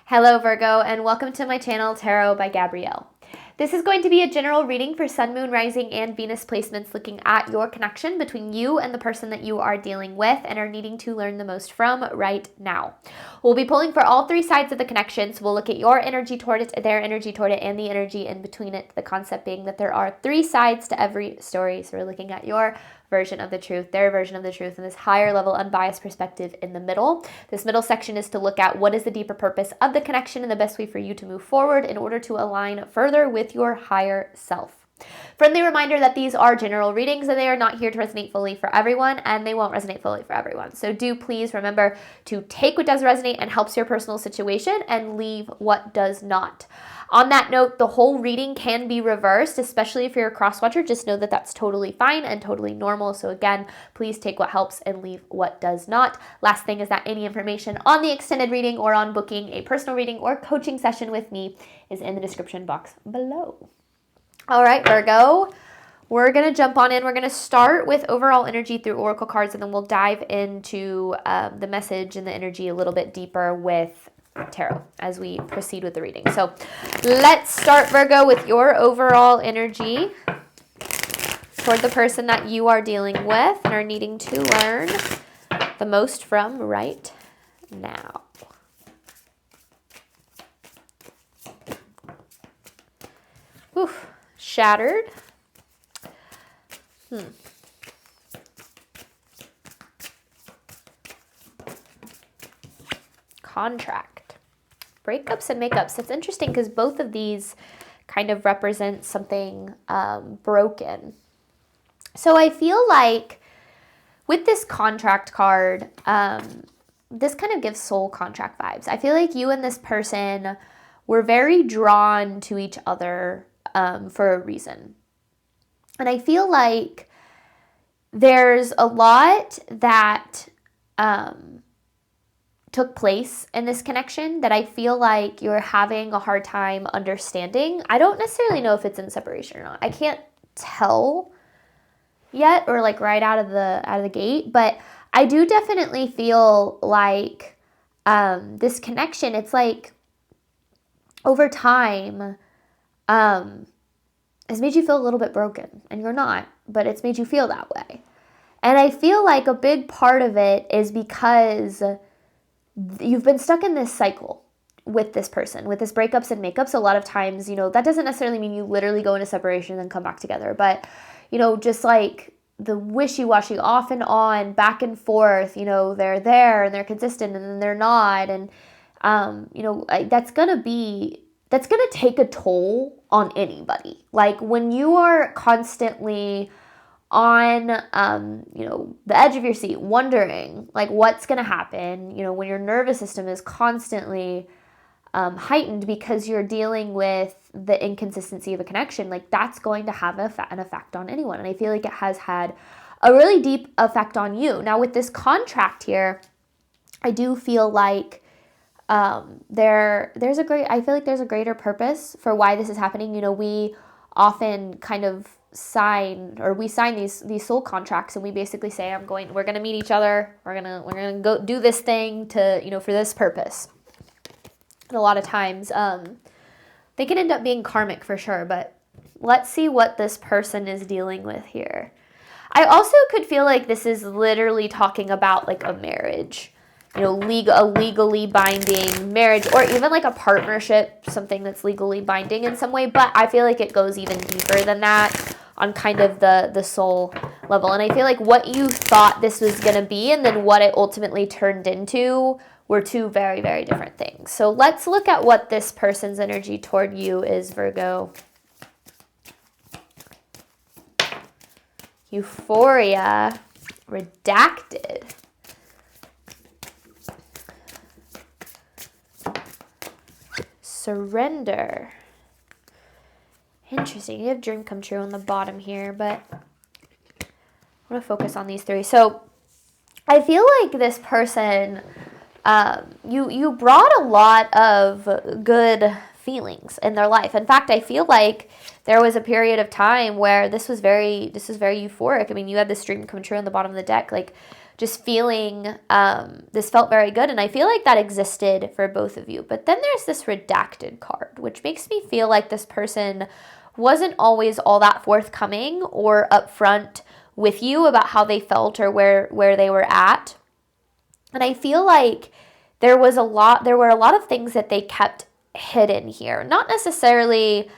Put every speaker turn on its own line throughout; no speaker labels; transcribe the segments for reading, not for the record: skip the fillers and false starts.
Hello Virgo, and welcome to my channel Tarot by Gabrielle. This is going to be a general reading for Sun, Moon, Rising, and Venus placements looking at your connection between you and the person that you are dealing with and are needing to learn the most from right now. We'll be pulling for all three sides of the connection, so we'll look at your energy toward it, their energy toward it, and the energy in between it, the concept being that there are three sides to every story. So we're looking at your version of the truth, their version of the truth, and this higher level unbiased perspective in the middle. This middle section is to look at what is the deeper purpose of the connection and the best way for you to move forward in order to align further with your higher self. Friendly reminder that these are general readings and they are not here to resonate fully for everyone, and they won't resonate fully for everyone. So do please remember to take what does resonate and helps your personal situation and leave what does not. On that note, the whole reading can be reversed, especially if you're a cross-watcher. Just know that that's totally fine and totally normal. So again, please take what helps and leave what does not. Last thing is that any information on the extended reading or on booking a personal reading or coaching session with me is in the description box below. All right, Virgo, we're going to jump on in. We're going to start with overall energy through oracle cards, and then we'll dive into the message and the energy a little bit deeper with tarot as we proceed with the reading. So let's start, Virgo, with your overall energy toward the person that you are dealing with and are needing to learn the most from right now. Oof. Shattered. Contract. Breakups and makeups. It's interesting because both of these kind of represent something broken. So I feel like with this contract card, this kind of gives soul contract vibes. I feel like you and this person were very drawn to each other for a reason. And I feel like there's a lot that took place in this connection that I feel like you're having a hard time understanding. I don't necessarily know if it's in separation or not. I can't tell yet, or like right out of the gate, but I do definitely feel like this connection, it's like over time has made you feel a little bit broken, and you're not, but it's made you feel that way. And I feel like a big part of it is because you've been stuck in this cycle with this person, with this breakups and makeups. A lot of times, that doesn't necessarily mean you literally go into separation and then come back together, but, just like the wishy-washy off and on, back and forth, they're there and they're consistent and then they're not. And, that's going to take a toll on anybody. Like when you are constantly on, the edge of your seat, wondering like what's going to happen, when your nervous system is constantly heightened because you're dealing with the inconsistency of a connection, like that's going to have an effect on anyone. And I feel like it has had a really deep effect on you. Now with this contract here, I do feel like I feel like there's a greater purpose for why this is happening. We often kind of sign these soul contracts, and we basically say, we're going to meet each other. We're going to go do this thing to, for this purpose. And a lot of times, they can end up being karmic for sure, but let's see what this person is dealing with here. I also could feel like this is literally talking about like a marriage. A legally binding marriage, or even like a partnership, something that's legally binding in some way. But I feel like it goes even deeper than that on kind of the soul level. And I feel like what you thought this was going to be and then what it ultimately turned into were two very, very different things. So let's look at what this person's energy toward you is, Virgo. Euphoria. Redacted. Surrender. Interesting. You have dream come true on the bottom here, but I want to focus on these three. So I feel like this person, you brought a lot of good feelings in their life. In fact, I feel like there was a period of time where this was very euphoric. I mean, you had this dream come true on the bottom of the deck. Like just feeling, this felt very good. And I feel like that existed for both of you. But then there's this redacted card, which makes me feel like this person wasn't always all that forthcoming or upfront with you about how they felt or where they were at. And I feel like there were a lot of things that they kept hidden here. Not necessarily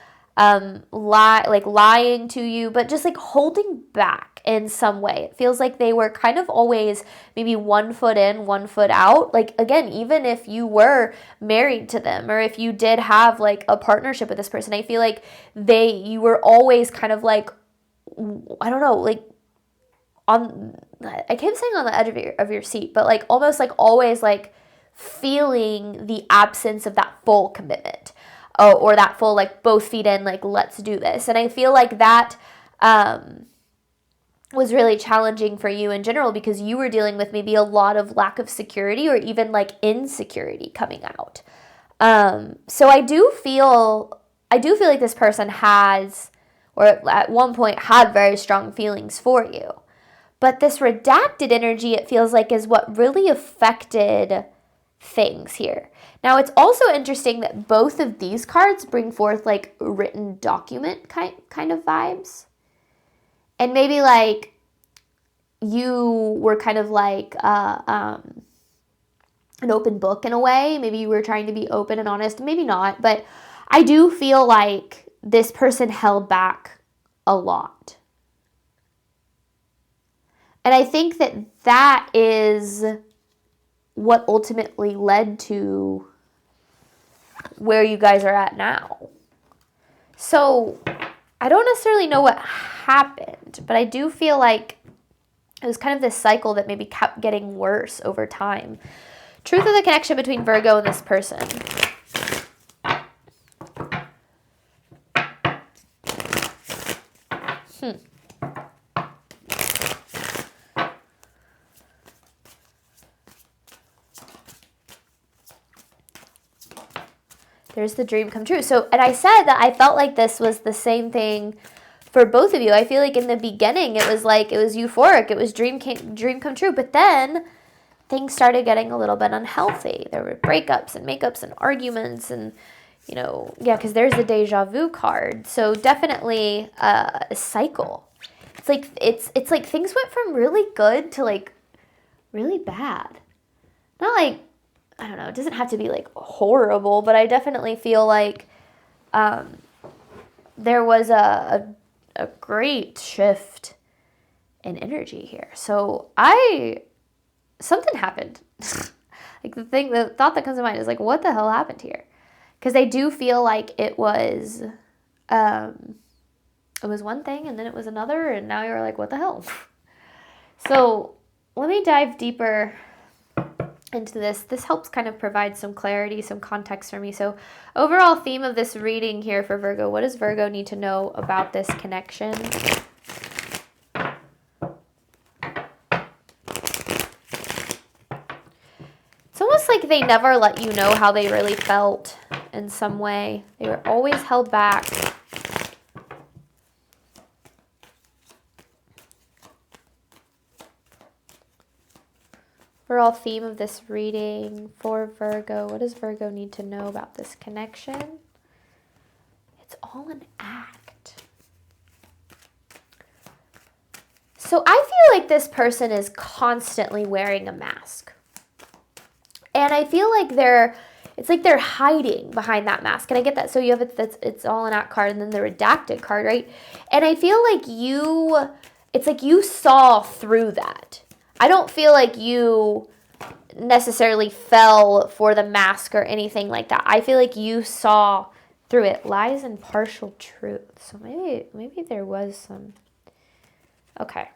lying to you, but just like holding back in some way. It feels like they were kind of always maybe 1 foot in, 1 foot out. Like, again, even if you were married to them or if you did have like a partnership with this person, I feel like you were always kind of like, I don't know, like I keep saying on the edge of your seat, but like almost like always like feeling the absence of that full commitment. Or that full, like, both feet in, like, let's do this. And I feel like that was really challenging for you in general because you were dealing with maybe a lot of lack of security or even, like, insecurity coming out. So I do feel like this person has, or at one point had very strong feelings for you. But this redacted energy, it feels like, is what really affected things here. Now, it's also interesting that both of these cards bring forth like written document kind of vibes. And maybe like you were kind of like an open book in a way. Maybe you were trying to be open and honest, maybe not. But I do feel like this person held back a lot. And I think that is what ultimately led to where you guys are at now. So I don't necessarily know what happened, but I do feel like it was kind of this cycle that maybe kept getting worse over time. Truth of the connection between Virgo and this person. There's the dream come true. So, and I said that I felt like this was the same thing for both of you. I feel like in the beginning, it was euphoric. It was dream come true. But then things started getting a little bit unhealthy. There were breakups and makeups and arguments and, because there's the deja vu card. So definitely a cycle. It's like things went from really good to like really bad. Not like, I don't know, it doesn't have to be like horrible, but I definitely feel like there was a great shift in energy here. So something happened. Like the thought that comes to mind is like, what the hell happened here? Because I do feel like it was one thing and then it was another and now you're like, what the hell? So let me dive deeper into this. This helps kind of provide some clarity, some context for me. So overall theme of this reading here for Virgo, what does Virgo need to know about this connection? It's almost like they never let you know how they really felt in some way. They were always held back. Overall theme of this reading for Virgo. What does Virgo need to know about this connection? It's all an act. So I feel like this person is constantly wearing a mask. And I feel like it's like they're hiding behind that mask. And I get that. So you have it's all an act card and then the redacted card, right? And I feel like it's like you saw through that. I don't feel like you necessarily fell for the mask or anything like that. I feel like you saw through it. Lies and partial truth. So maybe there was some. Okay.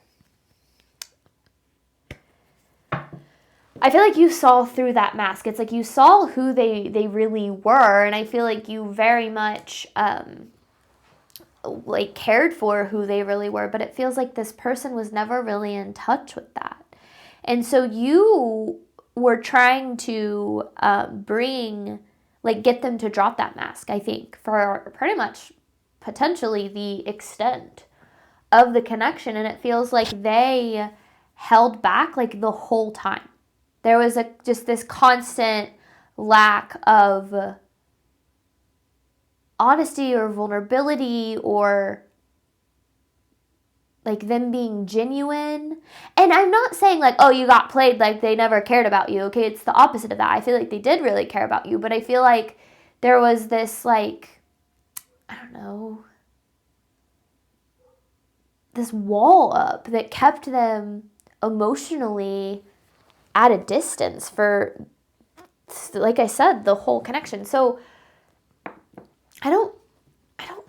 I feel like you saw through that mask. It's like you saw who they really were, and I feel like you very much like cared for who they really were, but it feels like this person was never really in touch with that. And so you were trying to get them to drop that mask, I think, for pretty much potentially the extent of the connection. And it feels like they held back like the whole time. There was just this constant lack of honesty or vulnerability or like them being genuine. And I'm not saying like, oh, you got played, like they never cared about you. Okay, it's the opposite of that. I feel like they did really care about you, but I feel like there was this like, I don't know, this wall up that kept them emotionally at a distance for, like I said, the whole connection. So I don't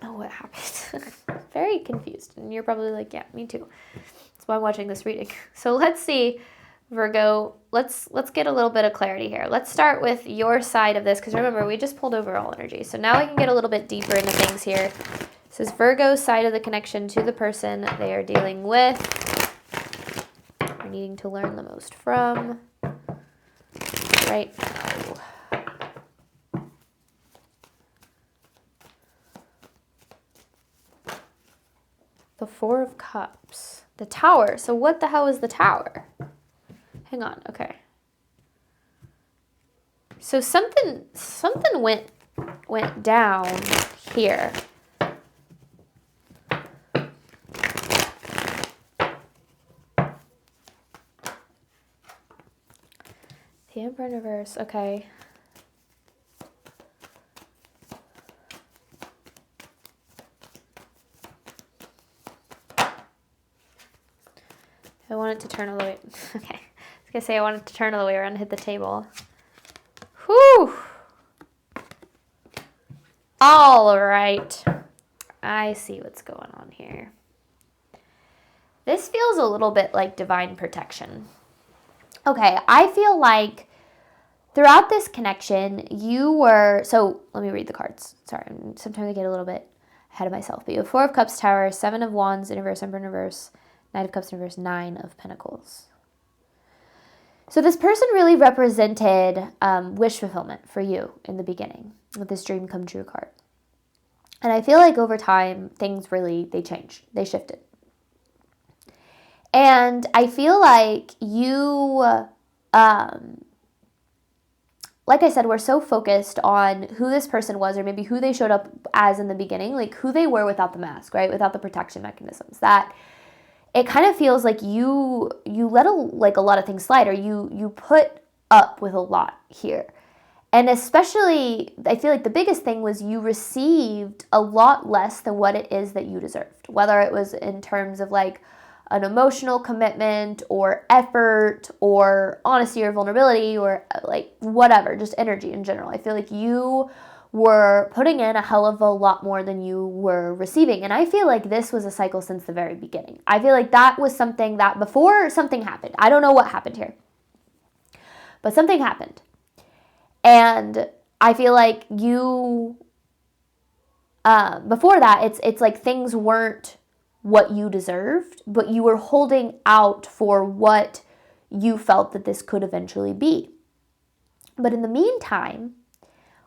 know what happened. Very confused. And you're probably like, yeah, me too. That's why I'm watching this reading. So let's see, Virgo, let's get a little bit of clarity here. Let's start with your side of this, because remember, we just pulled overall energy. So now we can get a little bit deeper into things here. This is Virgo's side of the connection to the person they are dealing with, or needing to learn the most from right now. The Four of Cups. The Tower. So what the hell is the Tower? Hang on. Okay. So something went down here. The Emperor in reverse. Okay. I want it to turn all the way. Okay. I was going to say I want it to turn all the way around and hit the table. Whew. All right. I see what's going on here. This feels a little bit like divine protection. Okay, I feel like throughout this connection, you were... So, let me read the cards. Sorry, sometimes I get a little bit ahead of myself. But you have Four of Cups, Tower, Seven of Wands in reverse, Emperor in reverse, Knight of Cups in reverse, Nine of Pentacles. So this person really represented wish fulfillment for you in the beginning with this dream come true card. And I feel like over time, things really, they changed. They shifted. And I feel like you, like I said, were so focused on who this person was, or maybe who they showed up as in the beginning, like who they were without the mask, right? Without the protection mechanisms, that it kind of feels like you let a lot of things slide, or you put up with a lot here. And especially, I feel like the biggest thing was you received a lot less than what it is that you deserved, whether it was in terms of like an emotional commitment or effort or honesty or vulnerability or like whatever, just energy in general. I feel like you were putting in a hell of a lot more than you were receiving. And I feel like this was a cycle since the very beginning. I feel like that was something that before something happened. I don't know what happened here, but something happened. And I feel like you, before that, it's like things weren't what you deserved, but you were holding out for what you felt that this could eventually be. But in the meantime,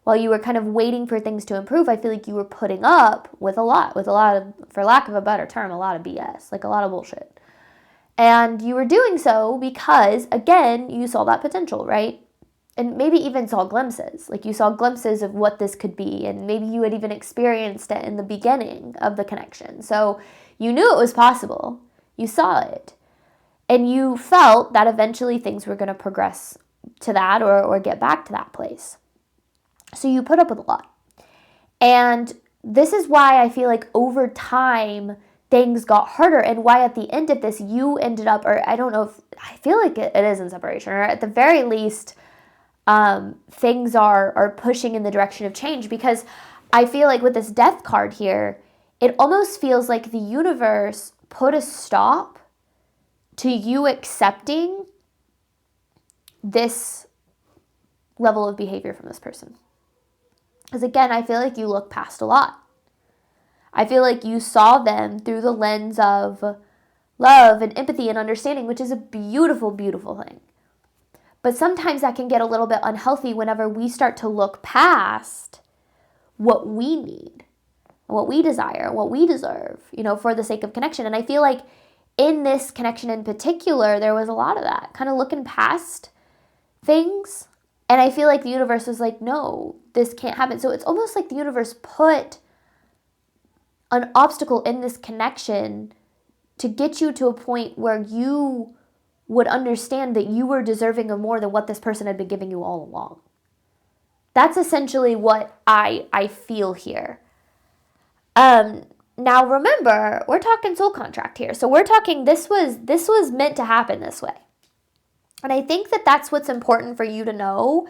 while you were kind of waiting for things to improve, I feel like you were putting up with a lot of, for lack of a better term, a lot of BS, like a lot of bullshit. And you were doing so because, again, you saw that potential, right? And maybe even saw glimpses, like you saw glimpses of what this could be, and maybe you had even experienced it in the beginning of the connection. So you knew it was possible, you saw it, and you felt that eventually things were going to progress to that or get back to that place. So you put up with a lot. And this is why I feel like over time, things got harder, and why at the end of this, you ended up, or I don't know if, I feel like it is in separation, or at the very least, things are pushing in the direction of change, because I feel like with this death card here, it almost feels like the universe put a stop to you accepting this level of behavior from this person. Because again, I feel like you look past a lot. I feel like you saw them through the lens of love and empathy and understanding, which is a beautiful, beautiful thing. But sometimes that can get a little bit unhealthy whenever we start to look past what we need, what we desire, what we deserve, for the sake of connection. And I feel like in this connection in particular, there was a lot of that, kind of looking past things. And I feel like the universe was like, no, this can't happen. So it's almost like the universe put an obstacle in this connection to get you to a point where you would understand that you were deserving of more than what this person had been giving you all along. That's essentially what I feel here. Now remember, we're talking soul contract here. So we're talking this was meant to happen this way. And I think that that's what's important for you to know,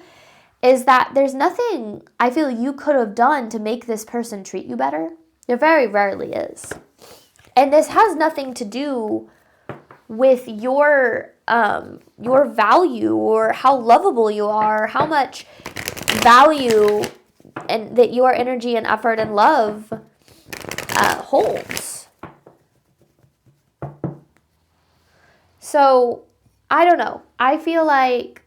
is that there's nothing I feel you could have done to make this person treat you better. There very rarely is. And this has nothing to do with your value or how lovable you are, how much value and that your energy and effort and love holds. So, I don't know. I feel like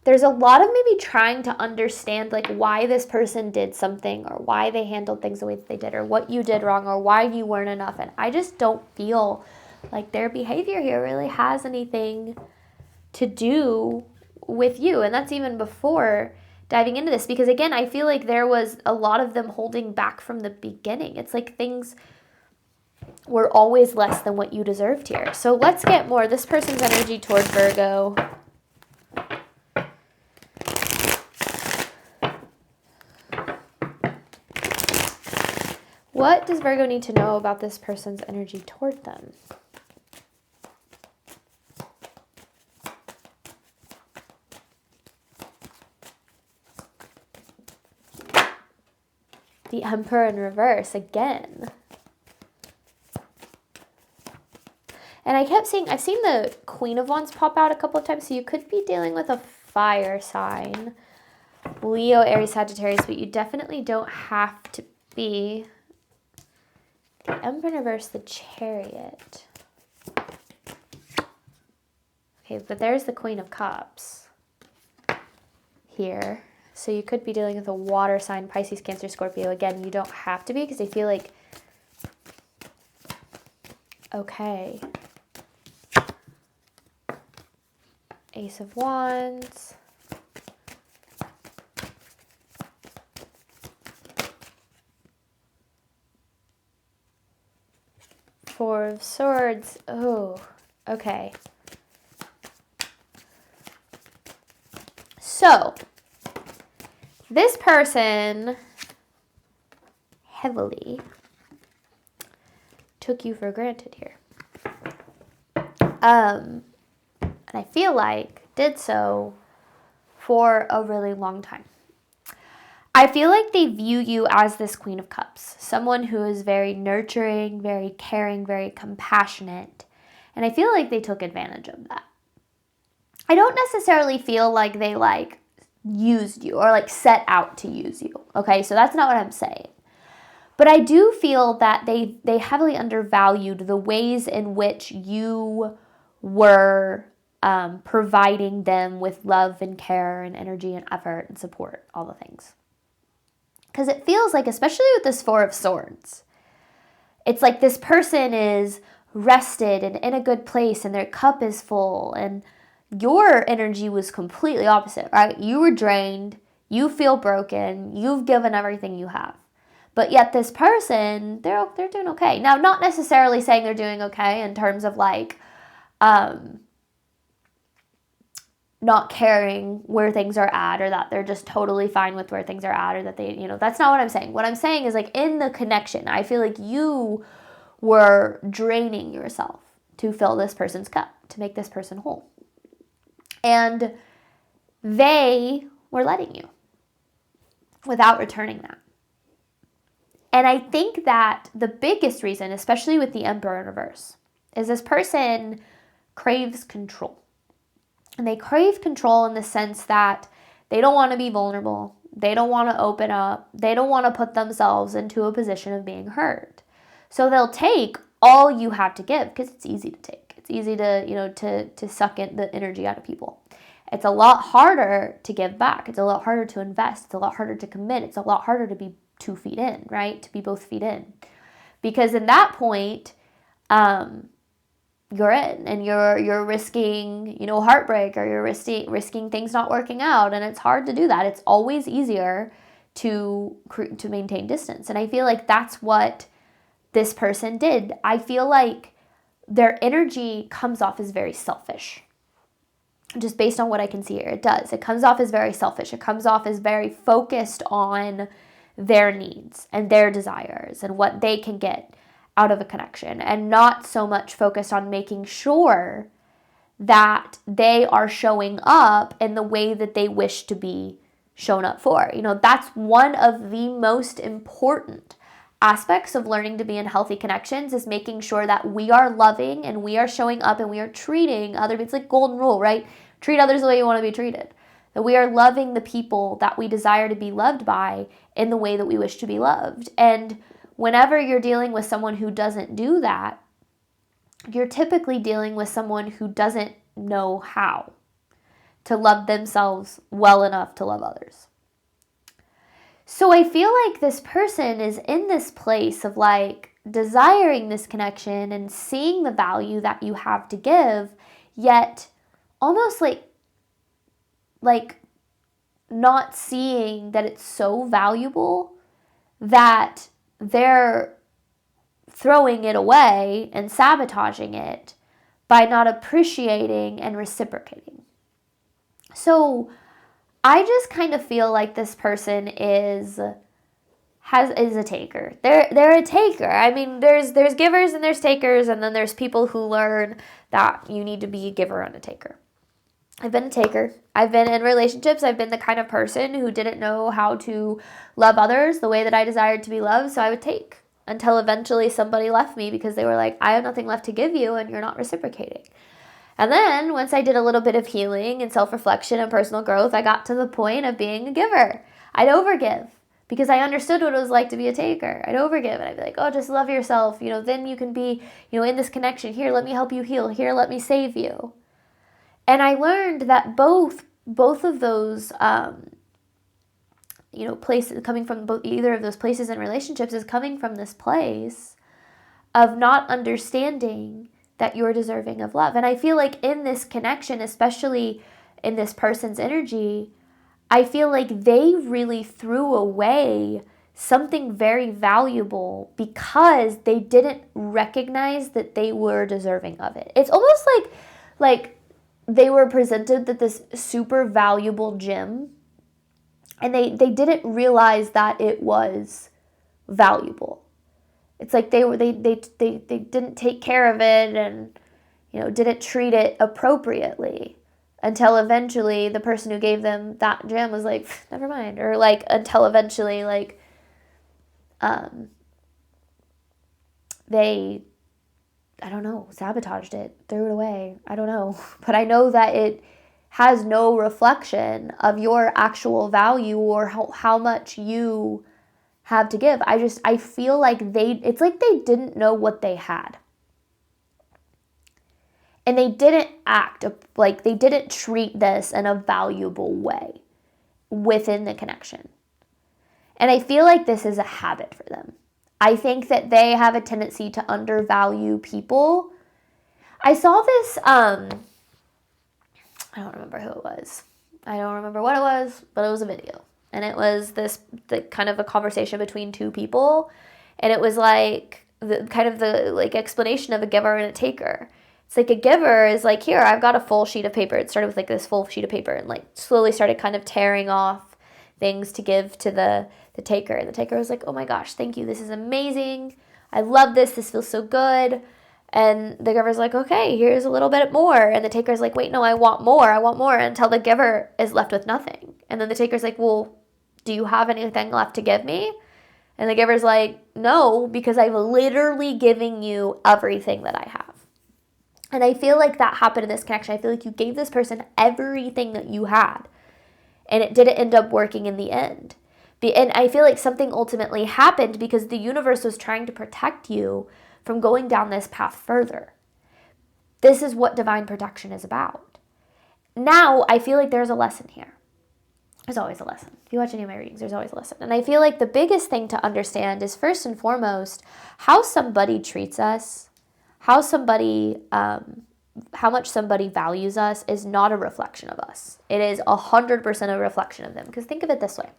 there's a lot of maybe trying to understand like why this person did something, or why they handled things the way that they did, or what you did wrong, or why you weren't enough. And I just don't feel like their behavior here really has anything to do with you. And that's even before diving into this, because again, I feel like there was a lot of them holding back from the beginning. It's like things were always less than what you deserved here. So let's get more. This person's energy toward Virgo. What does Virgo need to know about this person's energy toward them? The Emperor in reverse again. And I kept seeing, I've seen the Queen of Wands pop out a couple of times, so you could be dealing with a fire sign. Leo, Aries, Sagittarius, but you definitely don't have to be. The Emperor in reverse, the Chariot. Okay, but there's the Queen of Cups here. So you could be dealing with a water sign, Pisces, Cancer, Scorpio. Again, you don't have to be, because I feel like, okay. Ace of Wands. Four of Swords. Oh, okay. So, this person heavily took you for granted here. And I feel like did so for a really long time. I feel like they view you as this Queen of Cups, someone who is very nurturing, very caring, very compassionate. And I feel like they took advantage of that. I don't necessarily feel like they used you or set out to use you. Okay, so that's not what I'm saying. But I do feel that they heavily undervalued the ways in which you were providing them with love and care and energy and effort and support, all the things. Because it feels like, especially with this Four of Swords, it's like this person is rested and in a good place and their cup is full, and your energy was completely opposite, right? You were drained, you feel broken, you've given everything you have. But yet this person, they're doing okay. Now, not necessarily saying they're doing okay in terms of not caring where things are at, or that they're just totally fine with where things are at, or that they, that's not what I'm saying. What I'm saying is in the connection, I feel like you were draining yourself to fill this person's cup, to make this person whole. And they were letting you without returning that. And I think that the biggest reason, especially with the Emperor in reverse, is this person craves control. And they crave control in the sense that they don't want to be vulnerable. They don't want to open up. They don't want to put themselves into a position of being hurt. So they'll take all you have to give, because it's easy to take. It's easy to, to suck in the energy out of people. It's a lot harder to give back. It's a lot harder to invest. It's a lot harder to commit. It's a lot harder to be 2 feet in, right? To be both feet in. Because in that point, you're in, and you're risking, heartbreak, or you're risking things not working out, and it's hard to do that. It's always easier to maintain distance. And I feel like that's what this person did. I feel like their energy comes off as very selfish. Just based on what I can see here, it does. It comes off as very selfish. It comes off as very focused on their needs and their desires and what they can get out of a connection, and not so much focused on making sure that they are showing up in the way that they wish to be shown up for. That's one of the most important aspects of learning to be in healthy connections, is making sure that we are loving and we are showing up and we are treating others. It's like golden rule, right? Treat others the way you want to be treated. That we are loving the people that we desire to be loved by in the way that we wish to be loved. And whenever you're dealing with someone who doesn't do that, you're typically dealing with someone who doesn't know how to love themselves well enough to love others. So I feel like this person is in this place of like desiring this connection and seeing the value that you have to give, yet almost like not seeing that it's so valuable that they're throwing it away and sabotaging it by not appreciating and reciprocating. So I just kind of feel like this person is a taker. They're a taker. I mean, there's givers and there's takers, and then there's people who learn that you need to be a giver and a taker. I've been a taker. I've been in relationships. I've been the kind of person who didn't know how to love others the way that I desired to be loved, so I would take, until eventually somebody left me because they were like, I have nothing left to give you and you're not reciprocating. And then once I did a little bit of healing and self-reflection and personal growth, I got to the point of being a giver. I'd overgive because I understood what it was like to be a taker. I'd overgive and I'd be like, oh, just love yourself. Then you can be, in this connection. Here, let me help you heal. Here, let me save you. And I learned that both of those, places, coming from either of those places in relationships, is coming from this place of not understanding that you're deserving of love. And I feel like in this connection, especially in this person's energy, I feel like they really threw away something very valuable because they didn't recognize that they were deserving of it. It's almost like they were presented that this super valuable gem, and they didn't realize that it was valuable. It's like they didn't take care of it and didn't treat it appropriately until eventually the person who gave them that gem was like, never mind, or like until eventually they, I don't know, sabotaged it, threw it away. I don't know, but I know that it has no reflection of your actual value or how much you have to give. I feel like it's like they didn't know what they had. And they didn't act like, they didn't treat this in a valuable way within the connection. And I feel like this is a habit for them. I think that they have a tendency to undervalue people. I saw this, I don't remember who it was. I don't remember what it was, but it was a video. And it was the kind of a conversation between two people. And it was like the explanation of a giver and a taker. It's like a giver is like, here, I've got a full sheet of paper. It started with like this full sheet of paper and like slowly started kind of tearing off things to give to the taker. And the taker was like, oh my gosh, thank you. This is amazing. I love this. This feels so good. And the giver's like, okay, here's a little bit more. And the taker's like, wait, no, I want more, until the giver is left with nothing. And then the taker's like, well, do you have anything left to give me? And the giver's like, no, because I've literally given you everything that I have. And I feel like that happened in this connection. I feel like you gave this person everything that you had, and it didn't end up working in the end. And I feel like something ultimately happened because the universe was trying to protect you from going down this path further. This is what divine protection is about. Now, I feel like there's a lesson here. There's always a lesson. If you watch any of my readings, there's always a lesson. And I feel like the biggest thing to understand is, first and foremost, how somebody treats us how much somebody values us is not a reflection of us. It is 100% a reflection of them. Because think of it this way.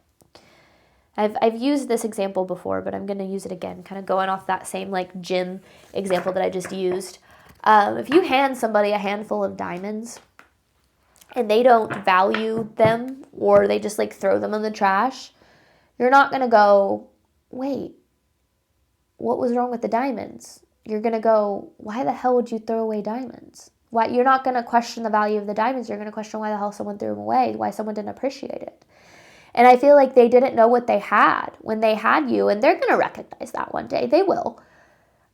I've used this example before, but I'm going to use it again, kind of going off that same like gym example that I just used. If you hand somebody a handful of diamonds and they don't value them, or they just like throw them in the trash, you're not going to go, wait, what was wrong with the diamonds? You're going to go, why the hell would you throw away diamonds? Why? You're not going to question the value of the diamonds. You're going to question why the hell someone threw them away, why someone didn't appreciate it. And I feel like they didn't know what they had when they had you, and they're going to recognize that one day. They will.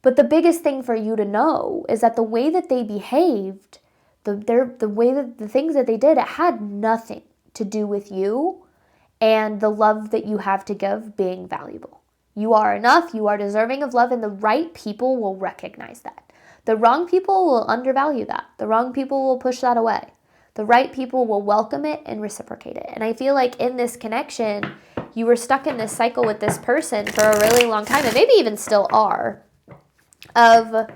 But the biggest thing for you to know is that the way that they behaved, the way that the things that they did, it had nothing to do with you and the love that you have to give being valuable. You are enough, you are deserving of love, and the right people will recognize that. The wrong people will undervalue that. The wrong people will push that away. The right people will welcome it and reciprocate it. And I feel like in this connection, you were stuck in this cycle with this person for a really long time, and maybe even still are, of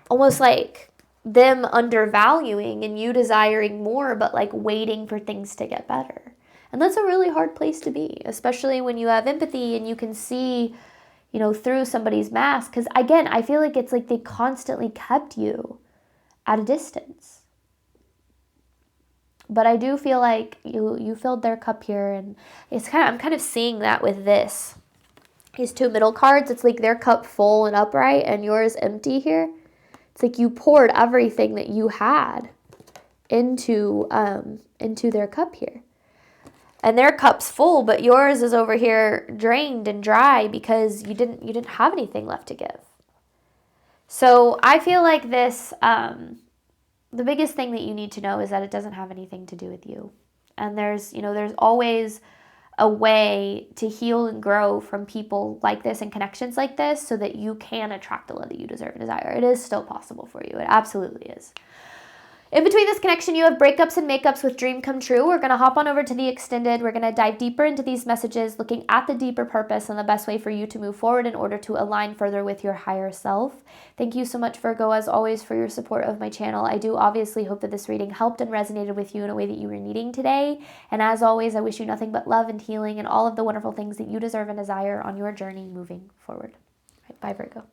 almost like them undervaluing and you desiring more, but like waiting for things to get better. And that's a really hard place to be, especially when you have empathy and you can see, through somebody's mask. Because again, I feel like it's like they constantly kept you at a distance. But I do feel like you filled their cup here, and I'm kind of seeing that with these two middle cards. It's like their cup full and upright and yours empty here. It's like you poured everything that you had into their cup here. And their cup's full, but yours is over here drained and dry because you didn't have anything left to give. So I feel like this, the biggest thing that you need to know is that it doesn't have anything to do with you. And there's always a way to heal and grow from people like this and connections like this so that you can attract the love that you deserve and desire. It is still possible for you. It absolutely is. In between this connection, you have breakups and makeups with dream come true. We're going to hop on over to the extended. We're going to dive deeper into these messages, looking at the deeper purpose and the best way for you to move forward in order to align further with your higher self. Thank you so much, Virgo, as always, for your support of my channel. I do obviously hope that this reading helped and resonated with you in a way that you were needing today. And as always, I wish you nothing but love and healing and all of the wonderful things that you deserve and desire on your journey moving forward. All right, bye, Virgo.